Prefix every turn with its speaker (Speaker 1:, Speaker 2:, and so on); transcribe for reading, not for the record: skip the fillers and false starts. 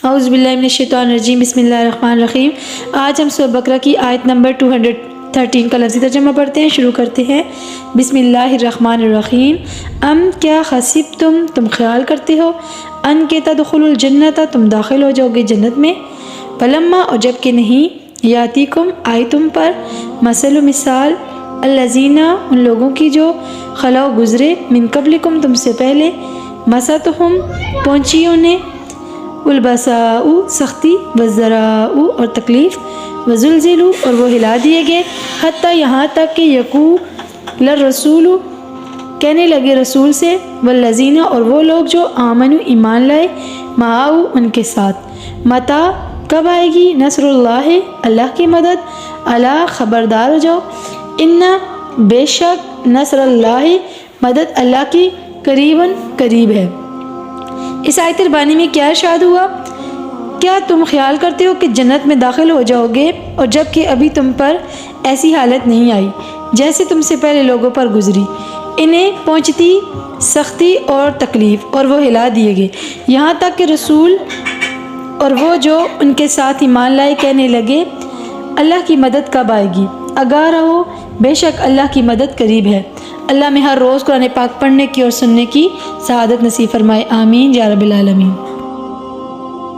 Speaker 1: اعوذ باللہ من الشیطان الرجیم، بسم اللہ الرحمن الرحیم۔ آج ہم سورہ بقرہ کی آیت نمبر 213 کا لفظی ترجمہ پڑھتے ہیں۔ شروع کرتے ہیں بسم اللہ الرحمن الرحیم۔ کیا حسبتم، تم خیال کرتے ہو، ان کے تدخلوا الجنت، تم داخل ہو جاؤ گے جنت میں، فلما، اور جب کہ نہیں، یاتیکم، آئی تم پر، مثال الذین، ان لوگوں کی جو خلو گزرے، من قبلکم، تم سے پہلے، مستہم، پہنچی انہیں، الباساء، سختی، والضراء، اور تکلیف، وزلزلوا، اور وہ ہلا دیے گئے، حتیٰ، یہاں تک کہ یقول الرسول، کہنے لگے رسول سے، والذین، اور وہ لوگ جو آمنوا، ایمان لائے، معہ، ان کے ساتھ، متی، کب آئے گی، نصر اللہ، اللہ کی مدد، الا، خبردار ہو جاؤ، ان، بے شک، نصر اللہ، مدد اللہ کی، قریباً، قریب ہے۔ اس آیت البانی میں کیا ارشاد ہوا؟ کیا تم خیال کرتے ہو کہ جنت میں داخل ہو جاؤ گے اور جب کہ ابھی تم پر ایسی حالت نہیں آئی جیسے تم سے پہلے لوگوں پر گزری، انہیں پہنچتی سختی اور تکلیف، اور وہ ہلا دیے گئے، یہاں تک کہ رسول اور وہ جو ان کے ساتھ ایمان لائے کہنے لگے، اللہ کی مدد کب آئے گی، آگاہ رہو، بے شک اللہ کی مدد قریب ہے۔ اللہ میں ہر روز قرآن پاک پڑھنے کی اور سننے کی سعادت نصیب فرمائے، آمین یا رب العالمین۔